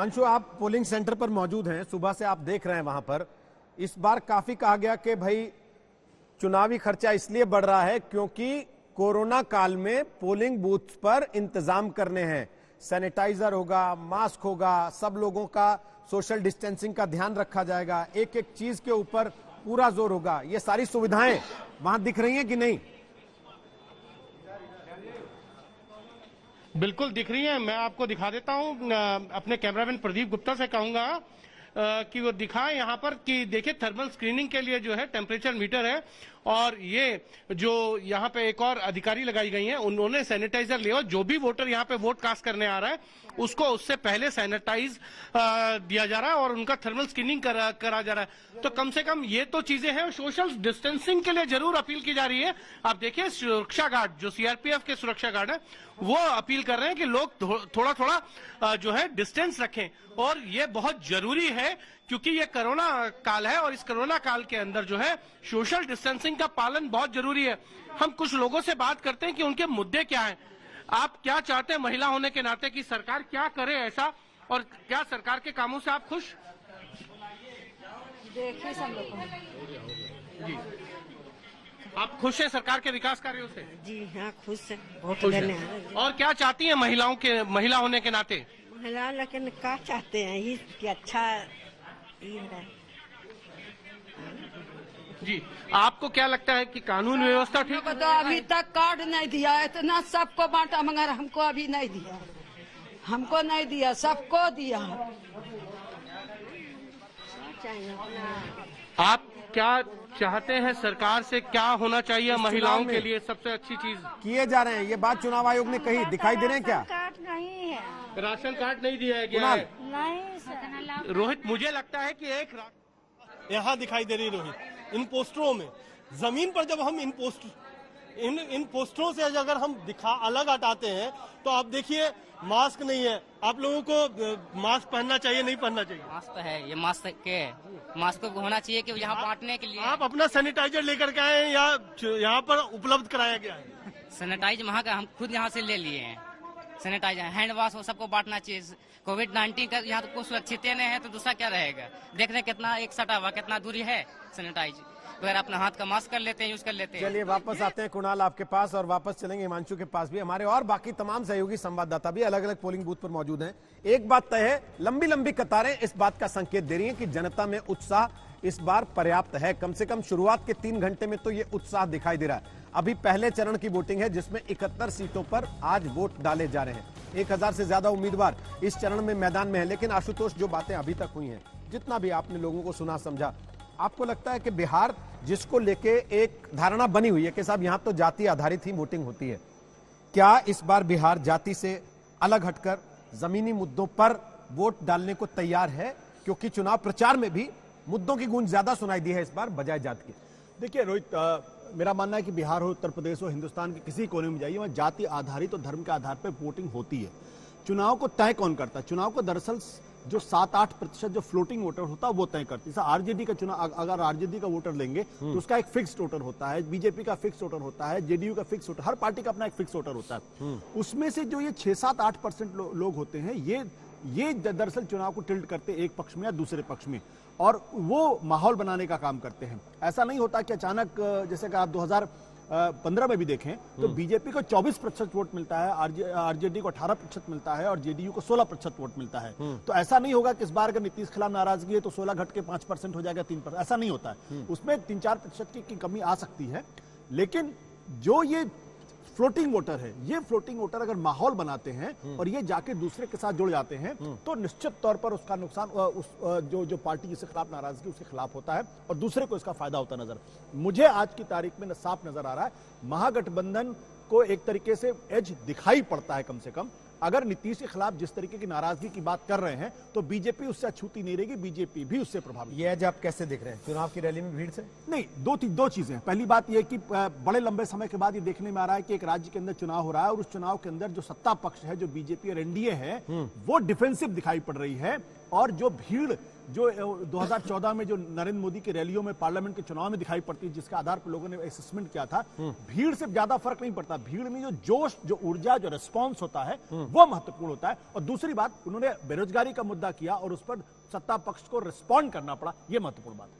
हिमांशु, आप polling centre पर मौजूद हैं, सुबह से आप देख रहे हैं वहां पर। इस बार काफी कहा गया कि भाई चुनावी खर्चा इसलिए बढ़ रहा है क्योंकि कोरोना काल में पोलिंग बूथ पर इंतजाम करने हैं, सैनिटाइजर होगा, मास्क होगा, सब लोगों का सोशल डिस्टेंसिंग का ध्यान रखा जाएगा, एक एक चीज के ऊपर पूरा जोर होगा। ये सारी सुविधाएं वहां दिख रही हैं कि नहीं? बिल्कुल दिख रही है। मैं आपको दिखा देता हूं, अपने कैमरामैन प्रदीप गुप्ता से कहूंगा कि वो दिखाएं यहाँ पर कि देखिए थर्मल स्क्रीनिंग के लिए जो है टेम्परेचर मीटर है, और ये जो यहाँ पे एक और अधिकारी लगाई गई हैं, उन्होंने सैनिटाइजर लिया। जो भी वोटर यहाँ पे वोट कास्ट करने आ रहा है उसको उससे पहले सैनिटाइज दिया जा रहा है और उनका थर्मल स्क्रीनिंग करा जा रहा है। तो कम से कम ये तो चीजें हैं। सोशल डिस्टेंसिंग के लिए जरूर अपील की जा रही है। आप देखिए सुरक्षा गार्ड, जो सीआरपीएफ के सुरक्षा गार्ड है, वो अपील कर रहे हैं कि लोग थोड़ा थोड़ा जो है डिस्टेंस रखें, और ये बहुत जरूरी है क्योंकि ये कोरोना काल है और इस कोरोना काल के अंदर जो है सोशल डिस्टेंसिंग का पालन बहुत जरूरी है। हम कुछ लोगों से बात करते हैं कि उनके मुद्दे क्या हैं। आप क्या चाहते हैं महिला होने के नाते कि सरकार क्या करे ऐसा, और क्या सरकार के कामों से आप खुश? देखिए सब लोग जी, आप खुश हैं सरकार के विकास कार्यों से? जी हाँ, खुश है, बहुत खुश देने हैं। और क्या चाहती हैं महिला होने के नाते? महिला लेकिन क्या चाहते हैं ये कि अच्छा ये है। जी, आपको क्या लगता है कि कानून व्यवस्था ठीक है? तो अभी तक कार्ड नहीं दिया, इतना सबको बांटा मगर हमको अभी नहीं दिया। हमको नहीं दिया, सबको दिया। आप क्या चाहते हैं सरकार से, क्या होना चाहिए महिलाओं के लिए सबसे अच्छी चीज? किए जा रहे हैं, ये बात चुनाव आयोग ने कही, दिखाई दे रहे हैं क्या? कार्ड नहीं है, राशन कार्ड नहीं दिया गया है। नहीं रोहित, मुझे लगता है कि एक यहाँ दिखाई दे रही रोहित, इन पोस्टरों में, जमीन पर जब हम इन पोस्टरों से अगर हम अलग हटाते हैं तो आप देखिए मास्क नहीं है। आप लोगों को मास्क पहनना चाहिए, नहीं पहनना चाहिए? मास्क तो है, ये मास्क को होना चाहिए कि यहाँ बांटने के लिए। आप अपना सैनिटाइजर लेकर के आए हैं या यहाँ पर उपलब्ध कराया गया है? सैनिटाइजर वहाँ का हम खुद यहाँ से ले लिए हैं। सैनिटाइजर, हैंड वॉश, वो सबको बांटना चाहिए। कोविड-19 का यहाँ तो कुछ सुरक्षित नहीं है तो दूसरा क्या रहेगा? देख रहे कितना एक सटा हुआ, कितना दूरी है। सैनिटाइजर अगर अपना हाथ का मास्क कर लेते हैं, यूज कर लेते हैं। चलिए वापस आते हैं कुणाल आपके पास, और वापस चलेंगे हिमांशु के पास भी। हमारे और बाकी तमाम सहयोगी संवाददाता भी अलग अलग पोलिंग बूथ पर मौजूद हैं। एक बात तय है, लंबी लंबी कतारें इस बात का संकेत दे रही हैं कि जनता में उत्साह इस बार पर्याप्त है। कम से कम शुरुआत के 3 घंटे में तो ये उत्साह दिखाई दे रहा है। अभी पहले चरण की वोटिंग है जिसमें 71 सीटों पर आज वोट डाले जा रहे हैं। 1000 से ज्यादा उम्मीदवार इस चरण में मैदान में है। लेकिन आशुतोष, जो बातें अभी तक हुई हैं, जितना भी आपने लोगों को सुना समझा, आपको लगता है कि बिहार जिसको लेके एक धारणा बनी हुई है कि साहब यहां तो जाति आधारित ही वोटिंग होती है, क्या इस बार बिहार जाति से अलग हटकर जमीनी मुद्दों पर वोट डालने को तैयार है? क्योंकि चुनाव प्रचार में भी मुद्दों की गूंज ज्यादा सुनाई दी है इस बार बजाय जाति की। देखिए रोहित, मेरा मानना है कि बिहार हो, उत्तर प्रदेश हो, हिंदुस्तान के किसी कोने में जाइए, वहां जाति आधारित और धर्म के आधार पर वोटिंग होती है। चुनाव को तय कौन करता है? चुनाव को दरअसल जो 7-8% जो फ्लोटिंग वोटर होता है वो तय करती है। आरजेडी का चुनाव, अगर आरजेडी का वोटर लेंगे तो उसका एक फिक्स्ड वोटर होता है, बीजेपी का फिक्स्ड वोटर होता है, जेडीयू का फिक्स वोटर, हर पार्टी का अपना एक फिक्स वोटर होता है। उसमें से जो ये 6-7-8% लोग होते हैं, ये दरअसल चुनाव को टिल्ट करते एक पक्ष में या दूसरे पक्ष में, और वो माहौल बनाने का काम करते हैं। ऐसा नहीं होता कि अचानक, जैसे कि आप 2015 में भी देखें तो बीजेपी को 24% वोट मिलता है, आरजेडी को 18% मिलता है और जेडीयू को 16% वोट मिलता है। तो ऐसा नहीं होगा कि इस बार अगर नीतीश खिलाफ नाराजगी है तो 16 घट के 5% हो जाएगा, 3%, ऐसा नहीं होता है। उसमें 3-4% की कमी आ सकती है। लेकिन जो ये फ्लोटिंग वोटर है, ये फ्लोटिंग वोटर अगर माहौल बनाते हैं और ये जाके दूसरे के साथ जुड़ जाते हैं तो निश्चित तौर पर उसका नुकसान जो पार्टी जिसके खिलाफ नाराजगी उसके खिलाफ होता है और दूसरे को इसका फायदा होता नजर। मुझे आज की तारीख में साफ नजर आ रहा है महागठबंधन को एक तरीके से एज दिखाई पड़ता है। कम से कम अगर नीतीश के खिलाफ जिस तरीके की नाराजगी की बात कर रहे हैं तो बीजेपी उससे अछूती नहीं रहेगी, बीजेपी भी उससे प्रभावित। ये एज आप कैसे देख रहे हैं चुनाव की रैली में भीड़ से? नहीं, दो चीजें। पहली बात यह कि बड़े लंबे समय के बाद ये देखने में आ रहा है कि एक राज्य के अंदर चुनाव हो रहा है और उस चुनाव के अंदर जो सत्ता पक्ष है, जो बीजेपी और एनडीए है, वो डिफेंसिव दिखाई पड़ रही है। और जो भीड़ जो 2014 में जो नरेंद्र मोदी की रैलियों में, पार्लियामेंट के चुनाव में दिखाई पड़ती है, जिसके आधार पर लोगों ने असेसमेंट किया था, भीड़ से ज्यादा फर्क नहीं पड़ता। भीड़ में जो जोश, जो ऊर्जा, जो रिस्पॉन्स होता है वो महत्वपूर्ण होता है। और दूसरी बात, उन्होंने बेरोजगारी का मुद्दा किया और उस पर सत्ता पक्ष को रिस्पॉन्ड करना पड़ा, यह महत्वपूर्ण बात है।